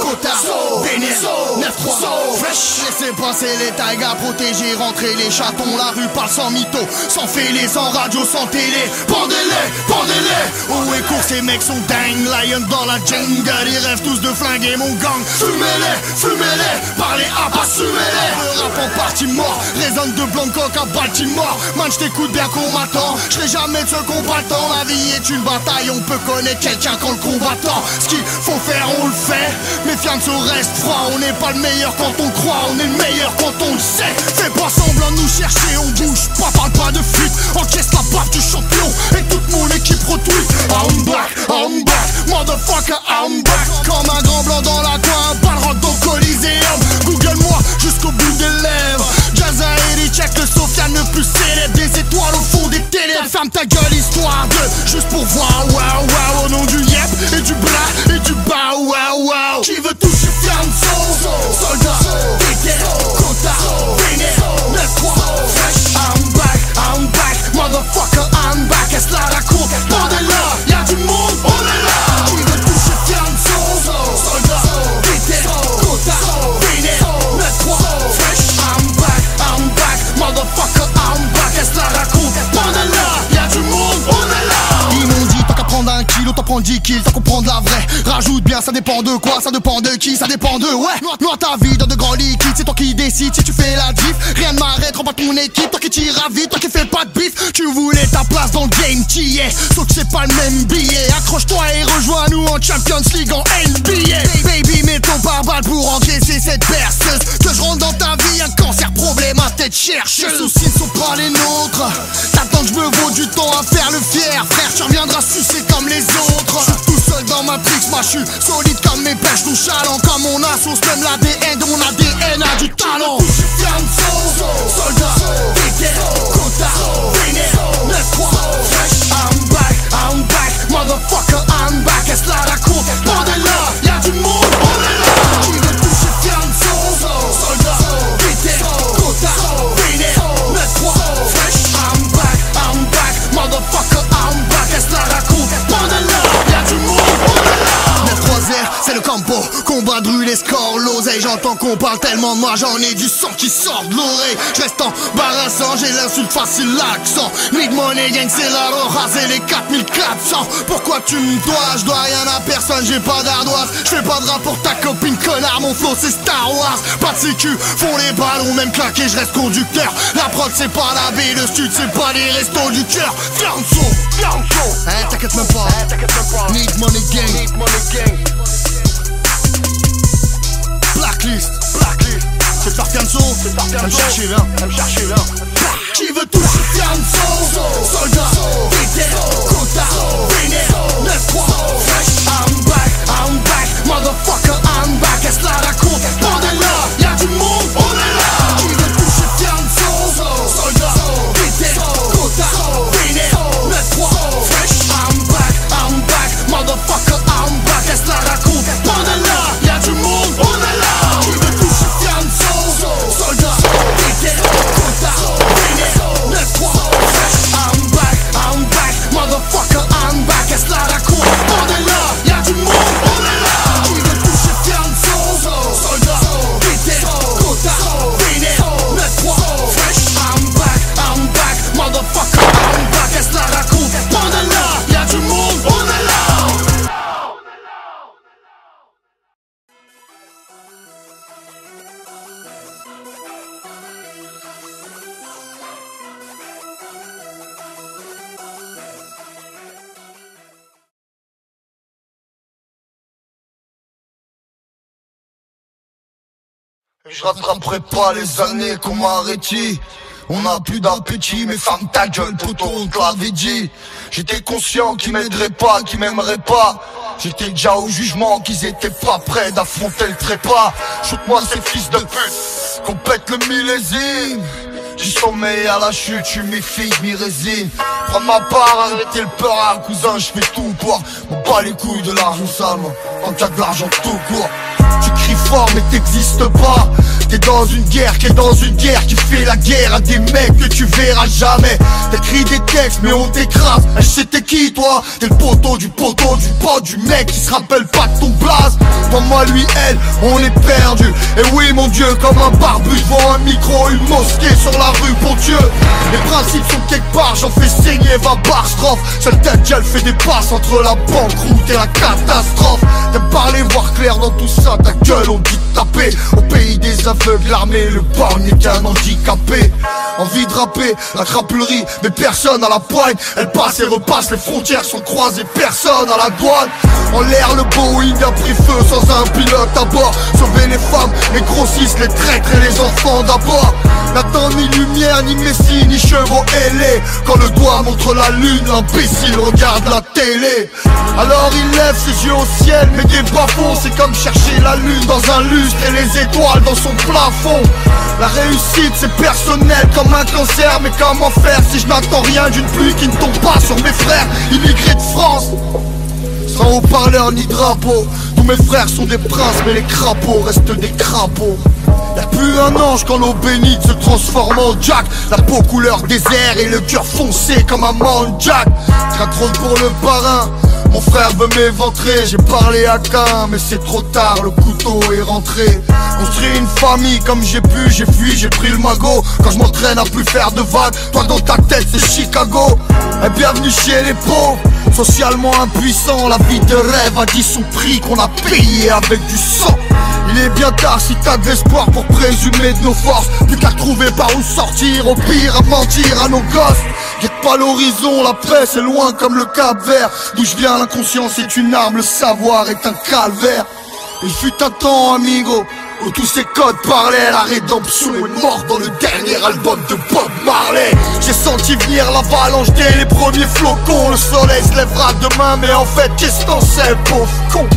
Kota, Bénin, 9-3, fresh. Laissez passer les taigas, protéger, rentrer les chatons. La rue parle sans mytho, sans fêlés, sans radio, sans télé. Pendez-les, pendez-les. Où est court, ces mecs sont dingues. Lion dans la jungle, ils rêvent tous de flinguer mon gang. Fumez-les, parlez à assumez-les. Le rap en partie mort, résonne de Blancoc à Baltimore. Man, j't'écoute bien combattant, j'serai jamais de ce combattant. La vie est une bataille, on peut connaître quelqu'un quand le combattant. Ce qu'il faut faire on le fait. Mais Fianso reste froid. On n'est pas le meilleur quand on croit. On est le meilleur quand on le sait. Fais pas semblant de nous chercher. On bouge pas, parle pas de fuite. Encaisse la baffe du champion. Et toute mon équipe retweet. I'm back, motherfucker, I'm back. Comme un grand blanc dans la coin. Balle rentre dans le Coliseum. Google-moi jusqu'au bout des lèvres. Jazza et check le Sofiane le plus célèbre. Des étoiles au fond des télé. Ferme ta gueule histoire de juste pour voir. Wow, au nom du yep et du bla et du ba. Wow. Qui veut toucher Fianso, soldat, BT, Kota, Bénin, 9-3, fresh. I'm back, motherfucker, I'm back. Est-ce la raconte? Bordel-là, y'a du monde, on est là. Qui veut toucher Fianso, soldat, BT, Kota, Bénin, 9-3, fresh. I'm back, motherfucker, I'm back. Est-ce la raconte? Bordel-là, y'a du monde, on est là. Ils m'ont dit t'as qu'à prendre 1 kilo, t'en prends 10 kills, t'as comprendre la vraie. Rajoute bien, ça dépend de quoi, ça dépend de qui, ça dépend de ouais. Noie ta vie dans de grands liquides, c'est toi qui décides si tu fais la diff. Rien ne m'arrête, rends pas ton équipe, toi qui tires à vite, toi qui fais pas de bif. Tu voulais ta place dans le game, t'y es, sauf que c'est pas le même billet. Accroche-toi et rejoins-nous en Champions League, en NBA. Baby, mets ton pare-balles pour encaisser cette berceuse. Que je rentre dans ta vie, un cancer problème à tête chercheuse. Les soucis ne sont pas les nôtres, t'attends que je me vaut du temps à faire le fier. Frère, tu reviendras sucer comme les autres. Je suis tout seul dans ma tricks, moi je suis solide comme mes pêches, nonchalant comme mon assos. Même l'ADN de mon ADN a du talent. Fianso, soldat, BT, Kota, Bénin, 9-3, fresh. I'm back, motherfucker, I'm back. Est-ce la raconte? Bordel-là, y'a du monde, on est là. Qui veut toucher Fianso, soldat, BT, Kota, Bénin, 9-3, fresh. I'm back, motherfucker, I'm back. Est-ce la raconte? Bordel-là, y'a du monde, on est là. 9-3-0, c'est le campo, combat de rue, les scores, l'oseille. J'entends qu'on parle tellement de moi, j'en ai du sang qui sort de l'oreille. Je reste embarrassant, j'ai l'insulte facile, l'accent. Need money gang, c'est la roja, et les 4400. Pourquoi tu me dois? Je dois rien à personne, j'ai pas d'ardoise. J'fais pas de rap pour ta copine, connard, mon flow c'est Star Wars. Pas de sécu, font les ballons, même claqué, je reste conducteur. La prod c'est pas la baie, le stud c'est pas les restos du cœur. Fianso, hein, t'inquiète même pas. Need money gang. Blacklist. C'est par Fianso, ça me chercher là. Qui veut toucher Fianso, soldat, BT, Kota, Bénin, 9-3, fresh. I'm back, motherfucker, I'm back. Est-ce la raconte? Bordel-là, y'a du monde, on est là. Qui veut toucher Fianso, soldat, BT, Kota, Bénin, 9-3, fresh. I'm back, motherfucker, I'm back. Est-ce la raconte? Bordel-là, y'a du monde, on est là. Qui veut toucher Fianso, soldat, BT, Kota, Bénin, 9-3, fresh. I'm back. Et je rattraperai pas les années qu'on m'a arrêté. On a plus d'appétit, mais ferme ta gueule, poteau, on te l'avait dit. J'étais conscient qu'ils m'aideraient pas, qu'ils m'aimeraient pas. J'étais déjà au jugement, qu'ils étaient pas prêts d'affronter le trépas. Shoot-moi ces fils de pute, qu'on pète le millésime. Du sommeil à la chute, j'suis mi-figue, mi-résine. Prends ma part, arrêtez le peur, cousin, j'fais tout pour. On bat les couilles de l'argent sale, moi, quand t'as de l'argent tout court. Tu cries fort mais t'existes pas. T'es dans une guerre qui est dans une guerre, qui fait la guerre à des mecs que tu verras jamais. T'écris des textes mais on t'écrase. Je sais t'es qui toi? T'es le poteau du pote du mec qui se rappelle pas de ton blaze. Toi, moi, lui, elle, on est perdu. Et oui mon Dieu, comme un barbu devant un micro, une mosquée sur la rue pour Dieu. Les principes sont quelque part, j'en fais saigner va par strophe. Seule tête qu'elle fait des passes entre la banqueroute et la catastrophe. T'aimes parler, voir clair dans tout ça, ta gueule on dit de taper. Au pays des aveugles, l'armée, le borgne n'est qu'un handicapé. Envie de rapper, la crapulerie, mais personne à la poigne. Elle passe et repasse, les frontières sont croisées, personne à la douane. En l'air le Boeing a pris feu sans un pilote à bord. Sauver les femmes, les grossistes, les traîtres et les enfants d'abord. N'attend ni lumière, ni messie, ni chevaux ailés. Quand le doigt montre la lune, l'imbécile regarde la télé. Alors il lève ses yeux au ciel, mais des bas-fonds. C'est comme chercher la lune dans un lustre et les étoiles dans son plafond. La réussite c'est personnel comme un cancer. Mais comment faire si je n'attends rien d'une pluie qui ne tombe pas sur mes frères immigrés de France? Sans haut-parleur ni drapeau, tous mes frères sont des princes, mais les crapauds restent des crapauds. Y'a plus un ange quand l'eau bénite se transforme en Jack. La peau couleur désert et le cœur foncé comme un Mount Jack. Crains trop pour le parrain, mon frère veut m'éventrer. J'ai parlé à Cain mais c'est trop tard, le couteau est rentré. Construit une famille comme j'ai pu, j'ai fui, j'ai pris le magot. Quand je m'entraîne à plus faire de vagues, toi dans ta tête c'est Chicago. Et bienvenue chez les pauvres, socialement impuissants. La vie de rêve a dit son prix qu'on a payé avec du sang. Il est bien tard si t'as de l'espoir pour présumer de nos forces. Plus qu'à trouver par où sortir, au pire à mentir à nos gosses. Guette pas l'horizon, la paix c'est loin comme le Cap Vert. D'où je viens, l'inconscience est une arme, le savoir est un calvaire. Il fut un temps, amigo, où tous ces codes parlaient. La rédemption est morte dans le dernier album de Bob Marley. J'ai senti venir l'avalanche dès les premiers flocons. Le soleil se lèvera demain, mais en fait qu'est-ce t'en sais, pauvre con?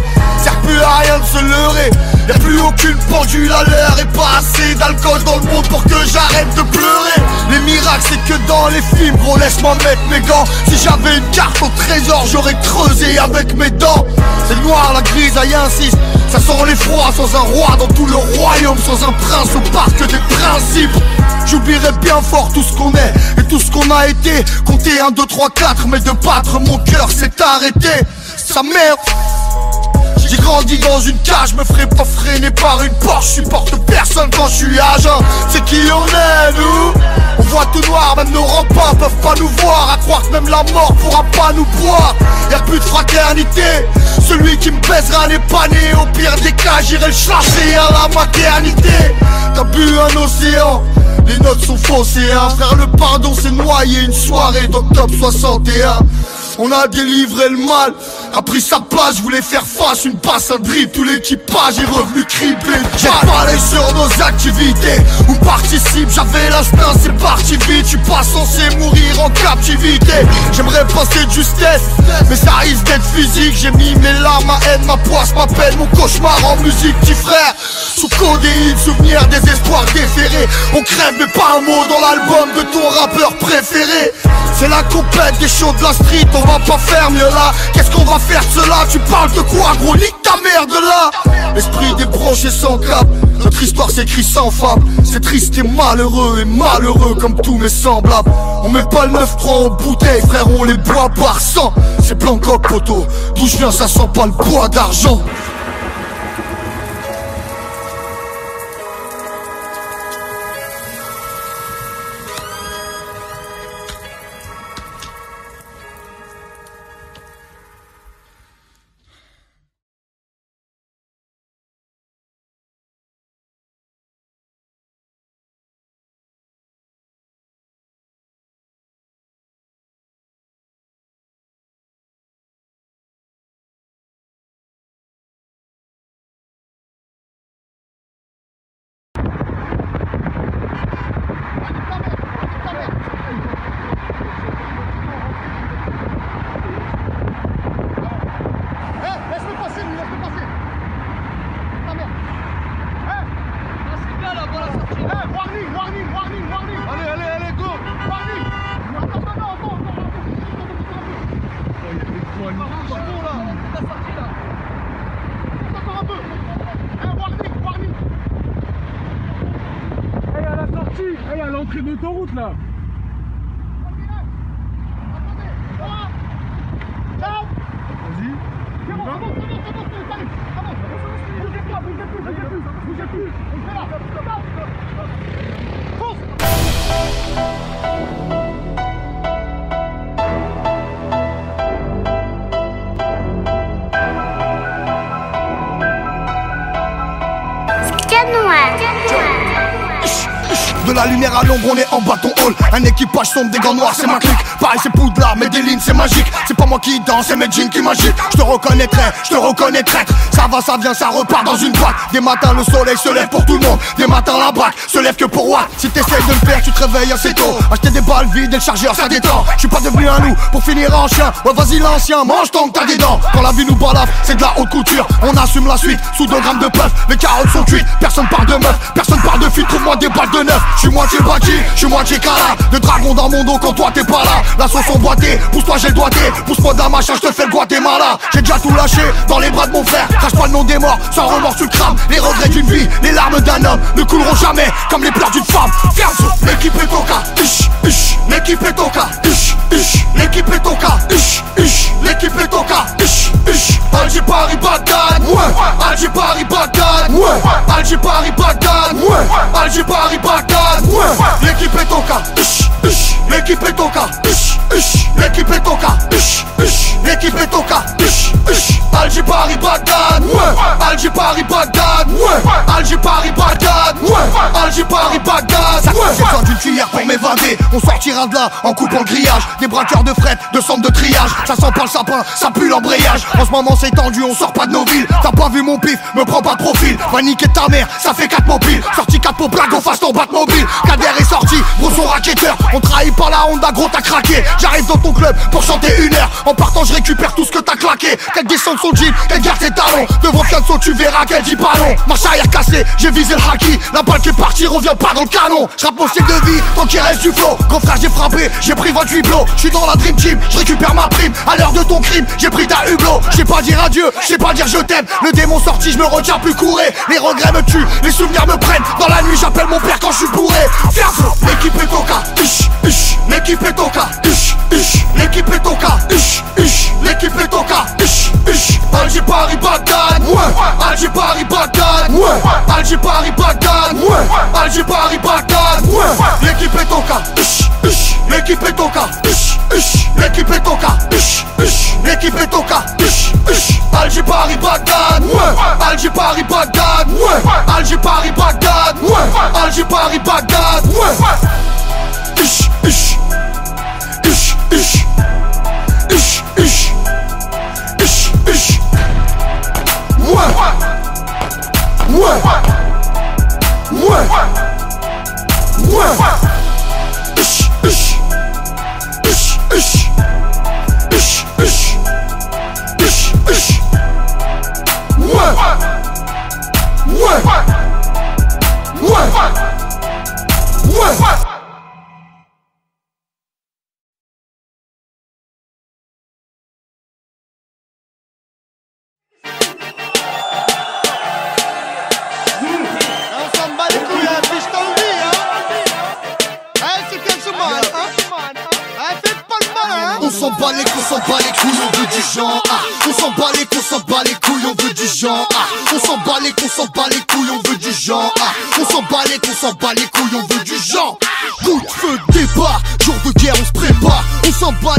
Sert plus à rien de se leurrer, y'a plus aucune pendule à l'heure. Et pas assez d'alcool dans le monde pour que j'arrête de pleurer. Les miracles c'est que dans les films, gros laisse-moi mettre mes gants. Si j'avais une carte au trésor, j'aurais creusé avec mes dents. C'est noir, la grisaille insiste, ça sent l'effroi sans un roi dans tout le royaume. Sans un prince au parc des principes. J'oublierai bien fort tout ce qu'on est et tout ce qu'on a été. Compter 1, 2, 3, 4, mais de battre mon cœur s'est arrêté. Sa mère. J'ai grandi dans une cage, me ferai pas freiner par une Porsche. Supporte personne quand je suis à jeun. C'est qui on est nous? On voit tout noir, même nos remparts peuvent pas nous voir. À croire que même la mort pourra pas nous boire. Y'a plus de fraternité, celui qui me baisera n'est pas né. Au pire des cas j'irai le chercher à la maternité. T'as bu un océan, les notes sont faussées hein. Frère le pardon c'est noyé une soirée d'octobre 61. On a délivré le mal, a pris sa place, je voulais faire face, une passe, un dribble, tout l'équipage est revenu criblé. J'ai parlé sur nos activités, où participe, j'avais l'instinct, c'est parti vite. Je suis pas censé mourir en captivité. J'aimerais passer de justesse, mais ça risque d'être physique. J'ai mis mes larmes, ma haine, ma poisse, ma peine, mon cauchemar en musique, petit frère. Sous codéine, souvenir, désespoir déféré. On crève mais pas un mot dans l'album de ton rappeur préféré. C'est la compète des shows de la street, on va pas faire mieux là. Qu'est-ce qu'on va faire de cela? Tu parles de quoi gros? Nique ta merde là. L'esprit débranché sans cap, notre histoire s'écrit sans fable. C'est triste et malheureux comme tous mes semblables. On met pas le 9-3 en bouteille, frère, on les boit par sang. C'est blanc coq poteau, d'où je viens ça sent pas le bois d'argent. de l'autoroute là. Vas-y. C'est bon, bougez plus. On fait là. Fonce. De la lumière à l'ombre, on est en bâton hall. Un équipage sombre, des gants noirs, c'est ma clique. Pareil, c'est Poudlard, mais des lignes, c'est magique. C'est pas moi qui danse, c'est mes jeans qui m'agitent. Je te reconnaîtrai, je te reconnais traître. Ça va, ça vient, ça repart dans une boîte. Des matins, le soleil se lève pour tout le monde. Des matins, la braque se lève que pour moi. Si t'essayes de le faire, tu te réveilles assez tôt. Acheter des balles vides et le chargeur, ça détend. Je suis pas devenu un loup pour finir en chien. Ouais, vas-y, l'ancien, mange tant que t'as des dents. Quand la vie nous balafre, c'est de la haute couture. On assume la suite, sous 2 grammes de puff. Les carottes sont cuites, personne parle de meuf. Personne parle de fuite, trouve-moi des balles de neuf. Je suis moitié bâti, je suis moitié cala. De dragon dans mon dos quand toi t'es pas là. La sauce emboîtée, pousse-toi j'ai le doigté. Pousse-moi de la machin, je te fais le Guatemala. J'ai déjà tout lâché dans les bras de mon frère. Crache pas le nom des morts, sans remords tu le crames. Les regrets d'une vie, les larmes d'un homme ne couleront jamais comme les pleurs d'une femme. Ferme, l'équipe est toca, l'équipe est toca, l'équipe est toca, l'équipe est toca, Alger Paris Bagdad, ouais, Alger Paris Bagdad, ouais, Alger Paris Bagdad, ouais, Alger Paris Bagdad, ouais, l'équipe est toca, l'équipe est toca, l'équipe est toca, l'équipe est toca, Alger Paris Bagdad, ouais, Alger Paris Bagdad, ouais, Alger Paris Bagdad, ouais, Alger Paris Bagdad, ouais. J'ai besoin d'une cuillère pour m'évader. On sortira de là en coupant le grillage. Des braqueurs de fret, de centre de triage. Ça sent pas le sapin, ça pue l'embrayage. En ce moment c'est tendu, on sort pas de nos villes. T'as pas vu mon pif, me prends pas de profil. Va niquer ta mère, ça fait 4 mobiles. Sorti 4 pots blagues, on fasse ton Batmobile. Kader est sorti, gros son racketteur. On trahit par la Honda, gros t'as craqué. J'arrive dans ton club pour chanter 1 heure. En partant je récupère tout ce que t'as claqué. Qu'elle descende son jean, qu'elle garde ses talons. Devant Fianso tu verras qu'elle dit pas non. Marche arrière cassée, j'ai visé le haki. La balle qui est partie revient pas dans le canon. J'rappe mon style de vie, tant qu'il reste du flow. Grand frère j'ai frappé, j'ai pris 28 blows. J'suis dans la dream team, j'récupère ma prime. À l'heure de ton crime, j'ai pris ta hublot. J'sais pas dire adieu, j'sais pas dire je t'aime. Le démon sorti, j'me retiens plus courir. Les regrets me tuent, les souvenirs me prennent. Dans la nuit j'appelle mon père quand j'suis bourré. Fianso, l'équipe est toca, l'équipe est toca, l'équipe est toca, l'équipe est toca, Alger Paris Bagdad, ouais, Alger Paris Bagdad, ouais, Alger Paris Bagdad, ouais, Alger Paris Bagdad, ouais, l'équipe est toca, l'équipe est toca, l'équipe est toca, l'équipe est toca, Alger Paris Bagdad, ouais, Alger Paris Bagdad, ouais, Alger Paris Bagdad, ouais, Alger Paris Bagdad, ouais. On s'en bat les couilles, on veut du genre. On s'en bat les couilles, on veut du genre. On s'en bat les couilles, on veut du genre. On s'en bat les couilles, on veut du genre. Coup de feu, départ, jour de guerre, on se prépare. On s'en bat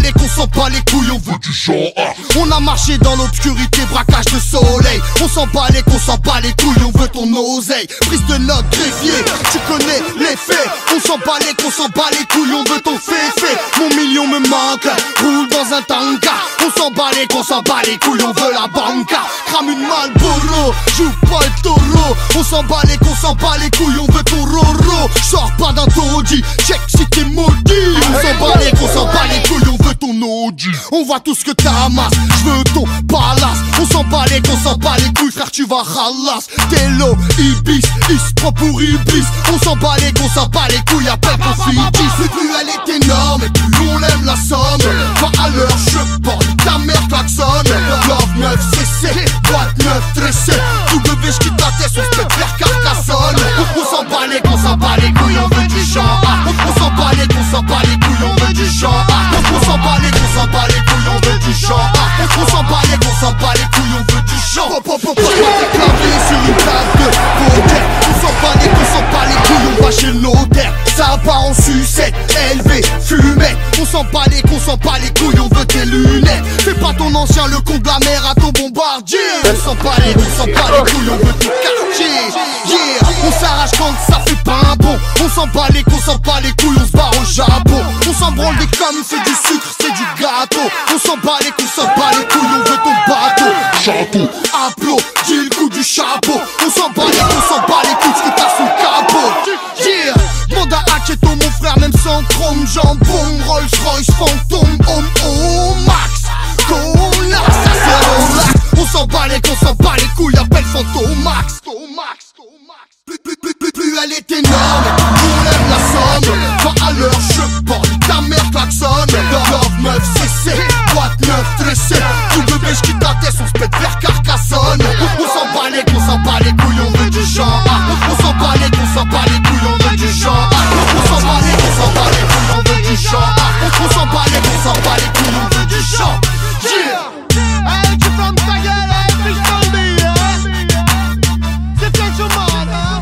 les couilles, on veut du genre. On a marché dans l'obscurité, braquage de soleil. On s'en bat les couilles, on veut ton oseille. Prise de note, greffier, tu connais les faits. On s'en bat les couilles, on veut ton féfé. Mon million me manque, roule dans un tanga. On s'en bat les couilles, on veut la banca. Crame une Marlboro, joue pas le taureau. On s'en bat les couilles, on veut ton roro. Sors pas d'un taudis, check si t'es maudit. On s'en bat les couilles, on veut ton Audi. On voit tout ce que t'amasses, j'veux ton palace. On s'en bat les couilles, frère tu vas ralasse. Télo, Ibis, il se prend pour Ibis. On s'en bat les couilles, appelle ton fils. Plus elle est énorme et plus on aime la somme. Va à l'heure, je porte ta mère klaxonne. Love 9 CC, boîte 9 tressée. W j'quitte la tête, on se fait faire Carcassonne. On s'en bat les couilles, on veut du genre. pas des claviers sur une table de poker. On s'en bat les couilles, on va chez le notaire. Ça part en sucette, élevé, fumette. On s'en bat les couilles, on veut tes lunettes. Fais pas ton ancien le con de la mer à ton bombardier. On s'en bat les couilles, on veut tout quartier. Yeah, on s'arrache quand ça fait pas un bon. On s'en bat les couilles, on se barre au Japon. On s'en branle des comme c'est du sucre, c'est du gâteau. On s'en bat les couilles, on veut ton bateau. Château, applaudis le coup du chapeau. On s'en bat les couilles, ce que t'as sous le capot. Yeah, demande à Hacheto mon frère, même sans chrome, jambon, Rolls Royce, fantôme, max, cola, ça c'est relax. On s'en bat les couilles, appelle Fantomax. Plus elle est énorme, on lève la somme. Va à l'heure, je borde, ta mère klaxonne. Love meuf, CC, boîte neuf, tressé. Double beige qui t'atteste, on se pète vers Carcassonne. On s'en bat les couilles, on veut du genre. On s'en bat les couilles, on veut du genre. On s'en bat les couilles, on veut du genre. On s'en bat les couilles, on veut du genre. Yeah. Hey, tu fermes ta gueule, hey, puis je t'en dis, hein. C'est bien que je m'en hein.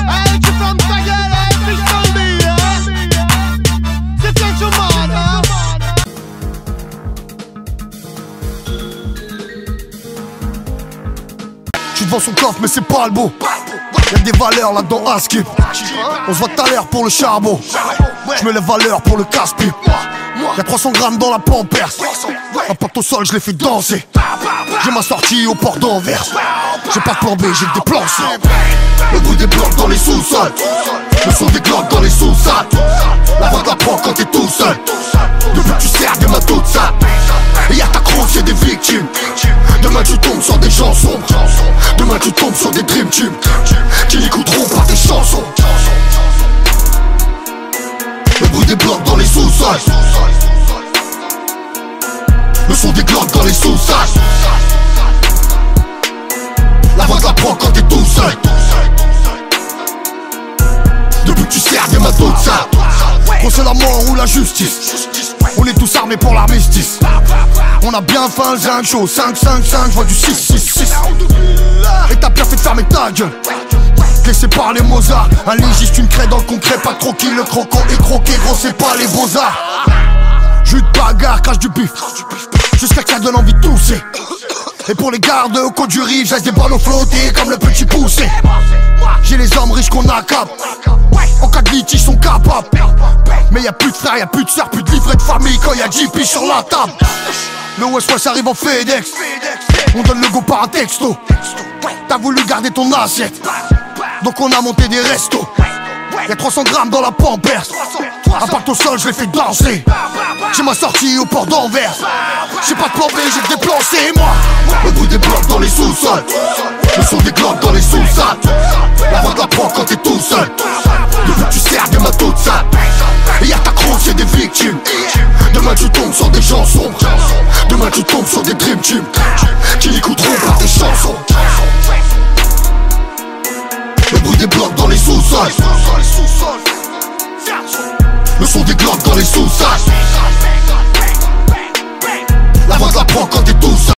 Hey, tu fermes ta gueule, hey, puis je t'en dis, hein. C'est bien que je m'en hein. J'suis devant son coffre mais c'est pas le beau. Y'a des valeurs là-dedans à skip. On se voit tout à l'heure pour le charbon. J'mets les valeurs pour le casse-pipe. Y'a 300 grammes dans la pampers. Un pote au sol, je l'ai fait danser. J'ai ma sortie au port d'Anvers. J'ai pas de plan B, j'ai des plans C. Le goût des blocs dans les sous-sols. Le son des glocks dans les sous-sols. La voix t'apprend quand t'es tout seul. Depuis que tu sers des matos de ça. Et y'a ta crosse, c'est des victimes. Demain tu tombes sur des gens sombres. Demain tu tombes sur des dream teams qui n'écouteront pas tes chansons. Le bruit des blocs dans les sous-sols. Le son des glocks dans les sous-sols. La voix t'apprend quand t'es tout seul. Depuis que tu sers des matos de ça. Quand c'est la mort ou la justice, on est tous armés pour l'armistice. On a bien faim, zinc chaud, 5-5-5, j'vois du 6-6-6. Et t'as bien fait de fermer ta gueule. Laissé par les Mozart. Un légiste, une craie dans le concret, pas de croquis. Le croco est croqué, gros c'est pas les beaux-arts. Jus de bagarre, crache du bif. Jusqu'à que ça donne envie de tousser. Et pour les gardes au côte du rive, j'ai des ballons flottés comme le petit poussé. J'ai les hommes riches qu'on accable. En cas de litige, ils sont capables. Mais y'a plus de frères, y'a plus de sœurs, plus de livret de famille quand y'a 10 piges sur la table. Le West arrive en FedEx. On donne le go par un texto. T'as voulu garder ton assiette, donc on a monté des restos. Y'a 300 grammes dans la pampers. À part au sol, je l'ai fait danser. J'ai ma sortie au port d'Anvers. J'ai pas de plan B, j'ai que des plans C, moi. Le bout des blocs dans les sous-sols. Le son des glocks dans les sous-sols. La voix t'apprend quand t'es tout seul. Depuis que tu sers des matos de ça. Et y'a ta crosse, c'est des victimes. Demain tu tombes sur des gens sombres. Demain tu tombes sur des dream teams qui n'écouteront pas tes chansons. Le bruit des blocs dans les sous-sols. Le son des glocks dans les sous-sols.